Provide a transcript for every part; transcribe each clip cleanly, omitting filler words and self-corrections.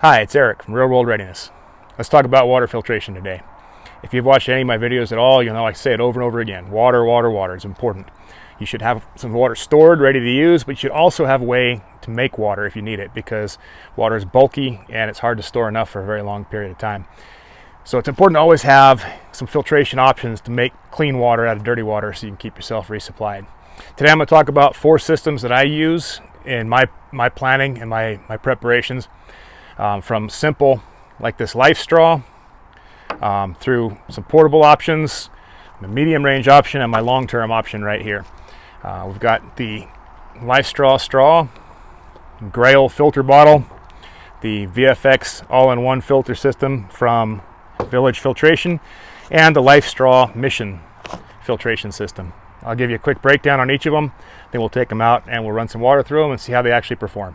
Hi, it's Eric from Real World Readiness. Let's talk about water filtration today. If you've watched any of my videos at all, you'll know I say it over and over again. Water, water, water is important. You should have some water stored, ready to use, but you should also have a way to make water if you need it, because water is bulky and it's hard to store enough for a very long period of time. So it's important to always have some filtration options to make clean water out of dirty water so you can keep yourself resupplied. Today I'm going to talk about 4 systems that I use in my planning and my preparations. From simple, like this Lifestraw, through some portable options, the medium range option, and my long-term option right here. We've got the Lifestraw straw, Grail filter bottle, the VFX All In One filter system from Village Filtration, and the Lifestraw Mission filtration system. I'll give you a quick breakdown on each of them, then we'll take them out and we'll run some water through them and see how they actually perform.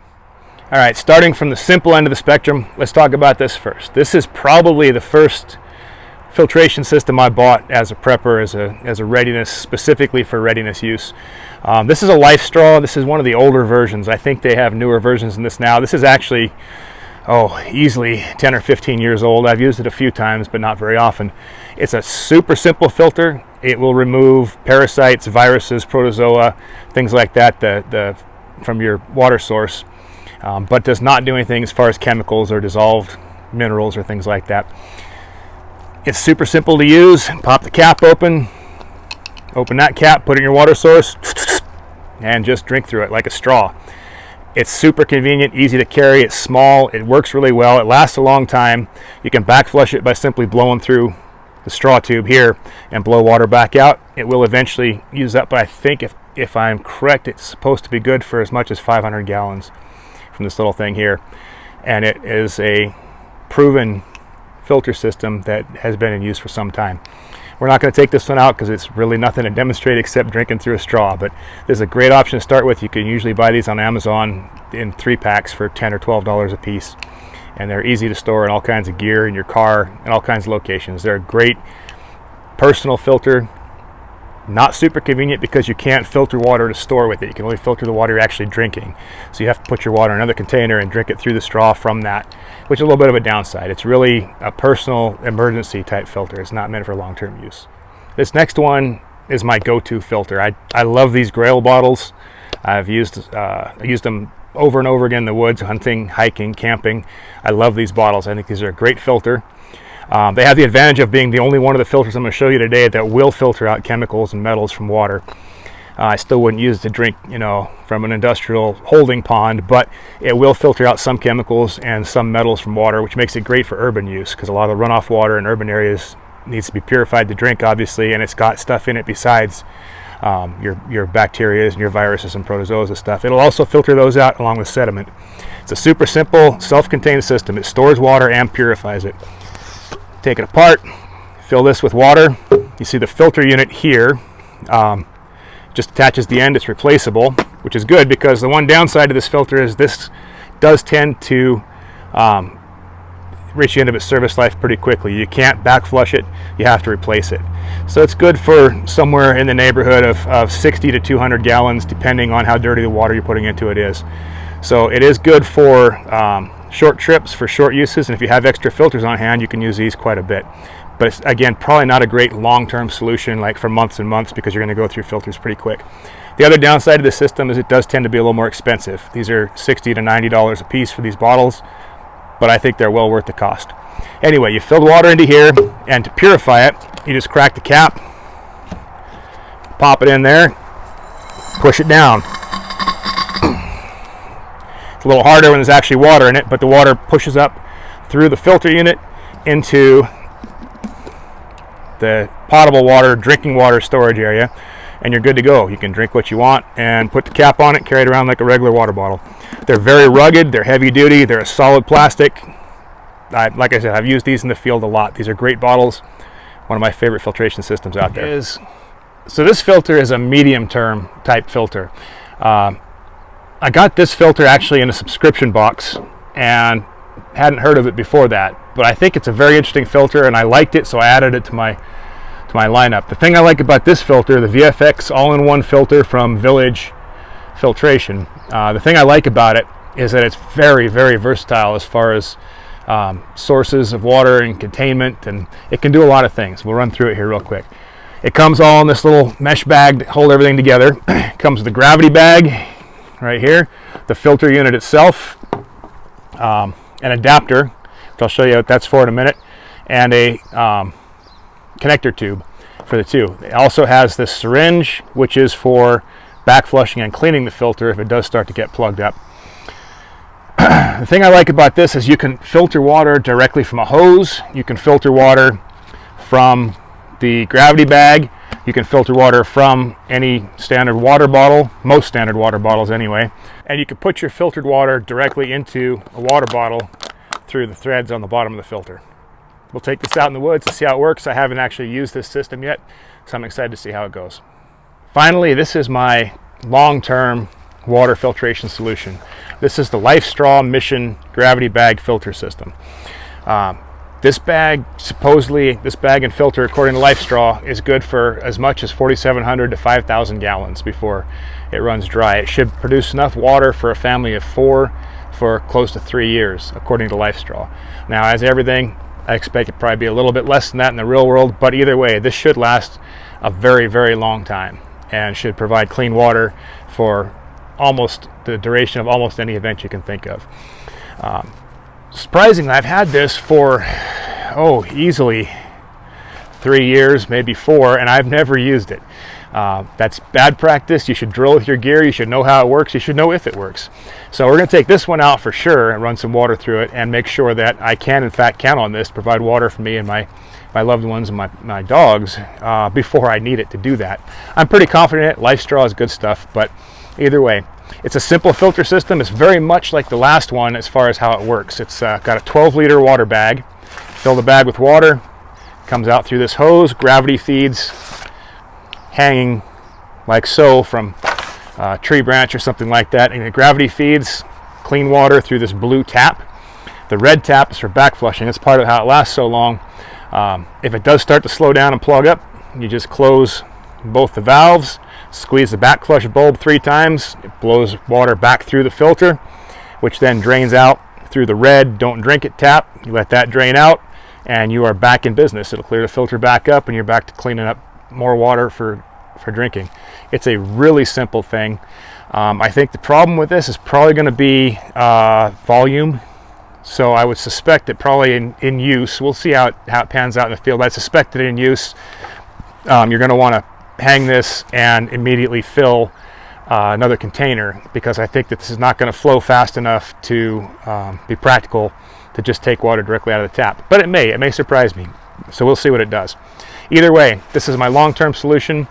All right, starting from the simple end of the spectrum, let's talk about this first. This is probably the first filtration system I bought as a prepper, as a readiness, specifically for readiness use. This is a Lifestraw. This is one of the older versions. I think they have newer versions than this now. This is actually, easily 10 or 15 years old. I've used it a few times, but not very often. It's a super simple filter. It will remove parasites, viruses, protozoa, things like that from your water source. But does not do anything as far as chemicals or dissolved minerals or things like that. It's super simple to use. Pop the cap open that cap, put it in your water source, and just drink through it like a straw. It's super convenient, easy to carry, it's small, it works really well, it lasts a long time. You can back flush it by simply blowing through the straw tube here and blow water back out. It will eventually use up, but I think if I'm correct, it's supposed to be good for as much as 500 gallons. From this little thing here, and it is a proven filter system that has been in use for some time. We're not going to take this one out because it's really nothing to demonstrate except drinking through a straw, but this is a great option to start with. You can usually buy these on Amazon in 3 packs for $10 or $12 a piece, and they're easy to store in all kinds of gear, in your car, and all kinds of locations. They're a great personal filter. Not super convenient because you can't filter water to store with it. You can only filter the water you're actually drinking. So you have to put your water in another container and drink it through the straw from that, which is a little bit of a downside. It's really a personal emergency type filter. It's not meant for long-term use. This next one is my go-to filter. I love these Grail bottles. I've used them over and over again in the woods, hunting, hiking, camping. I love these bottles. I think these are a great filter. They have the advantage of being the only one of the filters I'm going to show you today that will filter out chemicals and metals from water. I still wouldn't use it to drink, from an industrial holding pond, but it will filter out some chemicals and some metals from water, which makes it great for urban use, because a lot of the runoff water in urban areas needs to be purified to drink, obviously, and it's got stuff in it besides your bacteria and your viruses and protozoas and stuff. It'll also filter those out along with sediment. It's a super simple, self-contained system. It stores water and purifies it. Take it apart, fill this with water. You see the filter unit here just attaches the end. It's replaceable, which is good, because the one downside to this filter is this does tend to reach the end of its service life pretty quickly. You can't back flush it, you have to replace it. So it's good for somewhere in the neighborhood of 60 to 200 gallons, depending on how dirty the water you're putting into it is. So it is good for short trips, for short uses, and if you have extra filters on hand, you can use these quite a bit. But it's, again, probably not a great long-term solution like for months and months, because you're going to go through filters pretty quick. The other downside of the system is it does tend to be a little more expensive. These are $60 to $90 a piece for these bottles, but I think they're well worth the cost. Anyway, you fill the water into here, and to purify it, you just crack the cap, pop it in there, push it down. It's a little harder when there's actually water in it, but the water pushes up through the filter unit into the potable water, drinking water storage area, and you're good to go. You can drink what you want and put the cap on it, carry it around like a regular water bottle. They're very rugged, they're heavy duty, they're a solid plastic. Like I said, I've used these in the field a lot. These are great bottles, one of my favorite filtration systems out there. So this filter is a medium-term type filter. I got this filter actually in a subscription box and hadn't heard of it before that, but I think it's a very interesting filter and I liked it, so I added it to my lineup. The thing I like about this filter, the VFX All In One filter from Village Filtration, the thing I like about it is that it's very, very versatile as far as sources of water and containment, and it can do a lot of things. We'll run through it here real quick. It comes all in this little mesh bag to hold everything together. It comes with the gravity bag right here, the filter unit itself, an adapter, which I'll show you what that's for in a minute, and a connector tube for the two. It also has this syringe, which is for back flushing and cleaning the filter if it does start to get plugged up. The thing I like about this is you can filter water directly from a hose. You can filter water from the gravity bag. You can filter water from any standard water bottle, most standard water bottles anyway. And you can put your filtered water directly into a water bottle through the threads on the bottom of the filter. We'll take this out in the woods to see how it works. I haven't actually used this system yet, so I'm excited to see how it goes. Finally, this is my long-term water filtration solution. This is the Lifestraw Mission gravity bag filter system. This bag and filter, according to Lifestraw, is good for as much as 4,700 to 5,000 gallons before it runs dry. It should produce enough water for a family of 4 for close to 3 years, according to Lifestraw. Now, as everything, I expect it probably be a little bit less than that in the real world, but either way, this should last a very, very long time and should provide clean water for almost the duration of almost any event you can think of. Surprisingly, I've had this for easily 3 years, maybe 4, and I've never used it. That's bad practice. You should drill with your gear. You should know how it works. You should know if it works. So we're going to take this one out for sure and run some water through it and make sure that I can in fact count on this to provide water for me and my loved ones and my dogs before I need it to do that. I'm pretty confident Lifestraw is good stuff, but either way, it's a simple filter system. It's very much like the last one as far as how it works. It's got a 12-liter water bag. Fill the bag with water, comes out through this hose, gravity feeds hanging like so from a tree branch or something like that, and the gravity feeds clean water through this blue tap. The red tap is for back flushing. That's part of how it lasts so long. If it does start to slow down and plug up, you just close both the valves, squeeze the back flush bulb 3 times, it blows water back through the filter, which then drains out through the red don't drink it tap. You let that drain out and you are back in business. It'll clear the filter back up and you're back to cleaning up more water for drinking. It's a really simple thing. I think the problem with this is probably going to be volume. So I would suspect that probably in use, we'll see how it pans out in the field, but I suspect that in use, you're going to want to hang this and immediately fill another container, because I think that this is not going to flow fast enough to be practical to just take water directly out of the tap. But it may surprise me. So we'll see what it does. Either way, this is my long-term solution.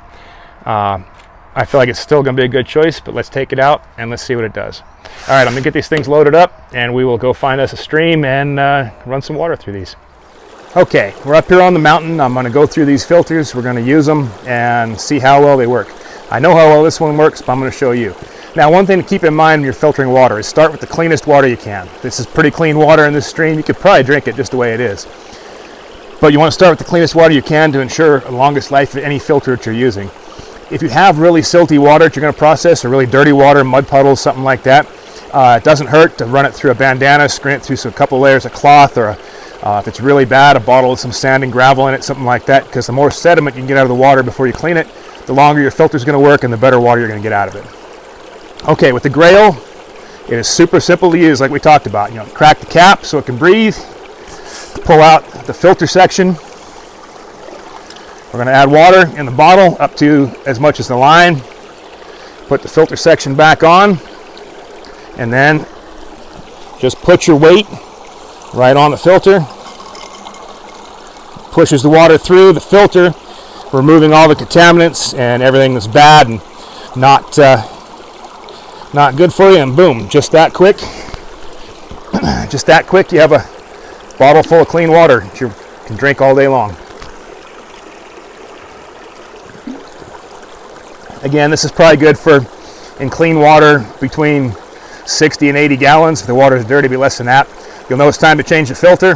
I feel like it's still going to be a good choice, but let's take it out and let's see what it does. All right, I'm going to get these things loaded up and we will go find us a stream and run some water through these. Okay, we're up here on the mountain. I'm going to go through these filters. We're going to use them and see how well they work. I know how well this one works, but I'm going to show you. Now, one thing to keep in mind when you're filtering water is start with the cleanest water you can. This is pretty clean water in this stream. You could probably drink it just the way it is. But you want to start with the cleanest water you can to ensure the longest life of any filter that you're using. If you have really silty water that you're going to process, or really dirty water, mud puddles, something like that, it doesn't hurt to run it through a bandana, screen it through a couple layers of cloth, or if it's really bad, a bottle with some sand and gravel in it, something like that, because the more sediment you can get out of the water before you clean it, the longer your filter is going to work and the better water you're going to get out of it. Okay, with the Grail, it is super simple to use, like we talked about. You know, crack the cap so it can breathe, pull out the filter section. We're going to add water in the bottle up to as much as the line. Put the filter section back on, and then just put your weight right on the filter. Pushes the water through the filter, removing all the contaminants and everything that's bad and not good for you, and boom, just that quick. Just that quick, you have a bottle full of clean water that you can drink all day long. Again, this is probably good for, in clean water, between 60 and 80 gallons. If the water is dirty, it'll be less than that. You'll know it's time to change the filter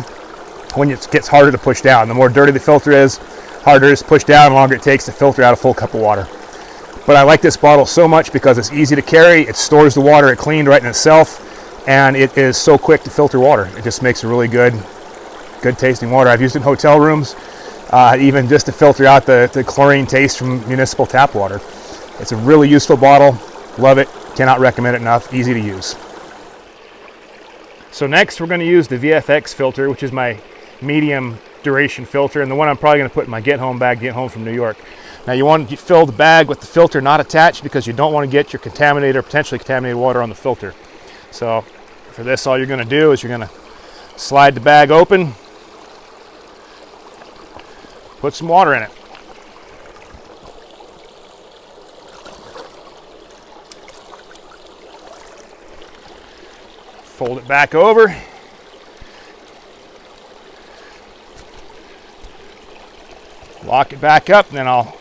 when it gets harder to push down. The more dirty the filter is, harder it is to push down, the longer it takes to filter out a full cup of water. But I like this bottle so much because it's easy to carry, it stores the water it cleaned right in itself, and it is so quick to filter water. It just makes a really good tasting water. I've used it in hotel rooms, even just to filter out the chlorine taste from municipal tap water. It's a really useful bottle. Love it. Cannot recommend it enough. Easy to use. So next we're going to use the VFX filter, which is my medium duration filter, and the one I'm probably going to put in my get home bag, get home from New York. Now you want to fill the bag with the filter not attached, because you don't want to get your contaminated or potentially contaminated water on the filter. So for this, all you're going to do is you're going to slide the bag open, put some water in it. Fold it back over. Lock it back up, and then I'll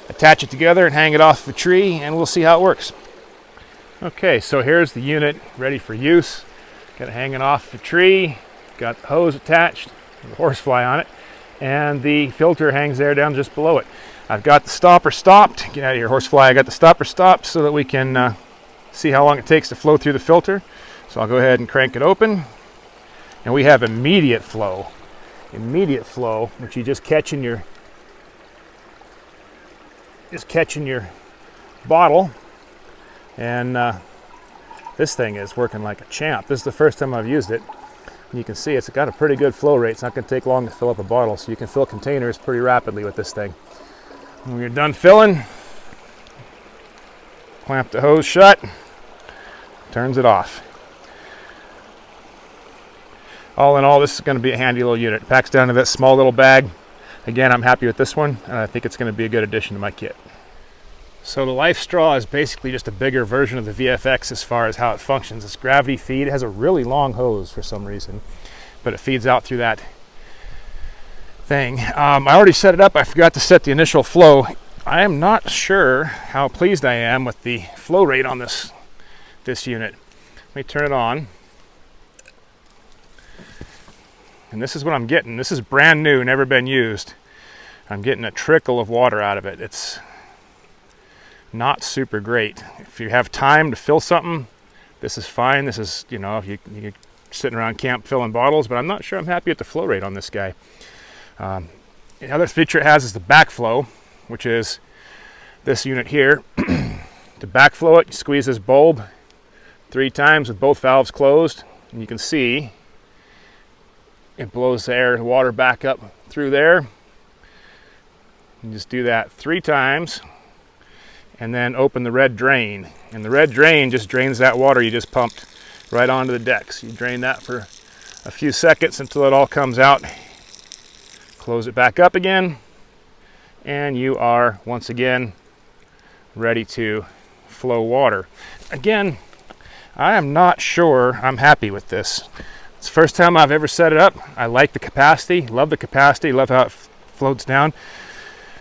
attach it together and hang it off the tree, and we'll see how it works. Okay, so here's the unit ready for use. Got it hanging off the tree, got the hose attached, with a horsefly on it, and the filter hangs there down just below it. I've got the stopper stopped. Get out of here, horsefly. I got the stopper stopped so that we can see how long it takes to flow through the filter. So I'll go ahead and crank it open, and we have immediate flow. Immediate flow, which you just catch in your bottle, and this thing is working like a champ. This is the first time I've used it. You can see it's got a pretty good flow rate. It's not going to take long to fill up a bottle, so you can fill containers pretty rapidly with this thing. When you're done filling, clamp the hose shut, turns it off. All in all, this is going to be a handy little unit. It packs down to that small little bag. Again, I'm happy with this one, and I think it's going to be a good addition to my kit. So the Lifestraw is basically just a bigger version of the VFX as far as how it functions. It's gravity feed. It has a really long hose for some reason, but it feeds out through that thing. I already set it up. I forgot to set the initial flow. I am not sure how pleased I am with the flow rate on this unit. Let me turn it on. And this is what I'm getting. This is brand new, never been used. I'm getting a trickle of water out of it. It's not super great. If you have time to fill something, this is fine. This is, you know, if you're sitting around camp filling bottles, but I'm not sure I'm happy with the flow rate on this guy. The other feature it has is the backflow, which is this unit here. To backflow it, you squeeze this bulb 3 times with both valves closed, and you can see it blows the water back up through there. You just do that 3 times, and then open the red drain. And the red drain just drains that water you just pumped right onto the deck. So you drain that for a few seconds until it all comes out. Close it back up again, and you are once again ready to flow water. Again, I am not sure I'm happy with this. It's the first time I've ever set it up. I like the capacity, love the capacity, love how it floats down.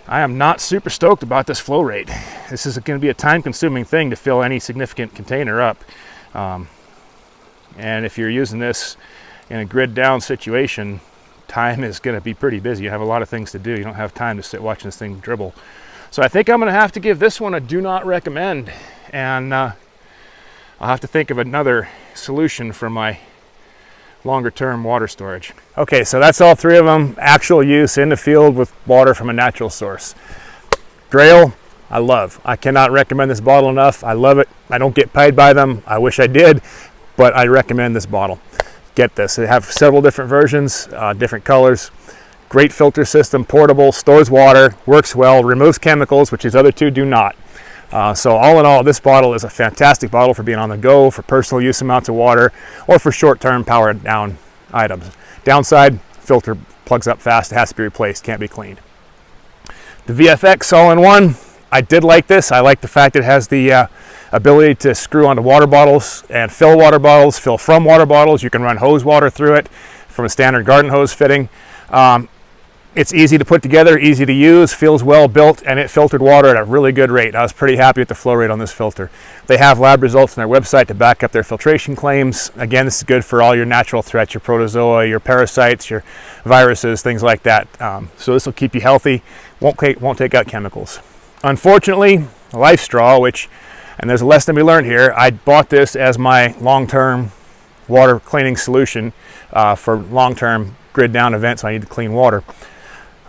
I am not super stoked about this flow rate. This is going to be a time-consuming thing to fill any significant container up. And if you're using this in a grid-down situation, time is going to be pretty busy. You have a lot of things to do. You don't have time to sit watching this thing dribble. So I think I'm going to have to give this one a do not recommend. And I'll have to think of another solution for my longer term water storage. Okay, so that's all 3 of them. Actual use in the field with water from a natural source. Grail, I love. I cannot recommend this bottle enough. I love it. I don't get paid by them. I wish I did, but I recommend this bottle. Get this. They have several different versions, different colors. Great filter system, portable, stores water, works well, removes chemicals, which these other 2 do not. So all in all, this bottle is a fantastic bottle for being on the go, for personal use amounts of water, or for short-term power down items. Downside, filter plugs up fast, it has to be replaced, can't be cleaned. The VFX All In One, I did like this. I like the fact it has the ability to screw onto water bottles and fill water bottles, fill from water bottles. You can run hose water through it from a standard garden hose fitting. It's easy to put together, easy to use, feels well built, and it filtered water at a really good rate. I was pretty happy with the flow rate on this filter. They have lab results on their website to back up their filtration claims. Again, this is good for all your natural threats, your protozoa, your parasites, your viruses, things like that. So this will keep you healthy, won't take out chemicals. Unfortunately, Lifestraw, and there's a lesson to be learned here, I bought this as my long-term water cleaning solution for long-term grid down events when I need to clean water.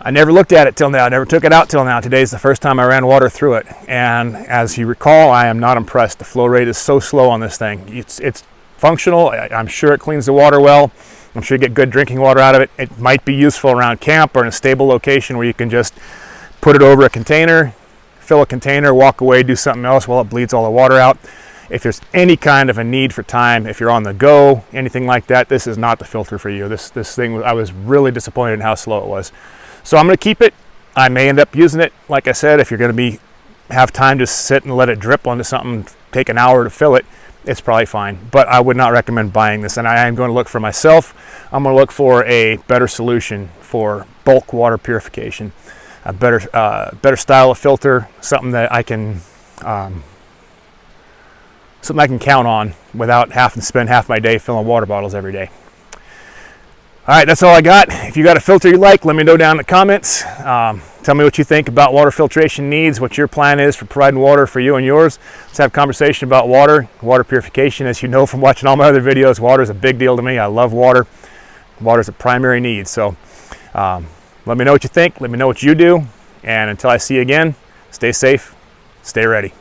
I never looked at it till now. I never took it out till now. Today's the first time I ran water through it. And as you recall, I am not impressed. The flow rate is so slow on this thing. It's functional. I'm sure it cleans the water well. I'm sure you get good drinking water out of it. It might be useful around camp or in a stable location where you can just put it over a container, fill a container, walk away, do something else while it bleeds all the water out. If there's any kind of a need for time, if you're on the go, anything like that, this is not the filter for you. This thing, I was really disappointed in how slow it was. So I'm going to keep it. I may end up using it. Like I said, if you're going to have time to sit and let it drip onto something, take an hour to fill it, it's probably fine. But I would not recommend buying this. And I am going to look for myself. I'm going to look for a better solution for bulk water purification, a better style of filter, something that I can count on without having to spend half my day filling water bottles every day. All right, that's all I got. If you got a filter you like, let me know down in the comments. Tell me what you think about water filtration needs, what your plan is for providing water for you and yours. Let's have a conversation about water purification. As you know from watching all my other videos, water is a big deal to me. I love water. Water is a primary need. So let me know what you think. Let me know what you do. And until I see you again, stay safe, stay ready.